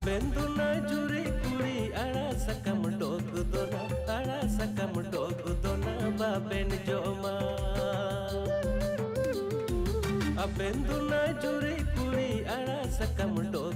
बेंदुना जुरी कुड़ी आड़ा सकम डोग दोना आड़ा सकम डोग दोना बाबेन जोमा बेंदुना जुरी कुड़ी आड़ा सकम डोग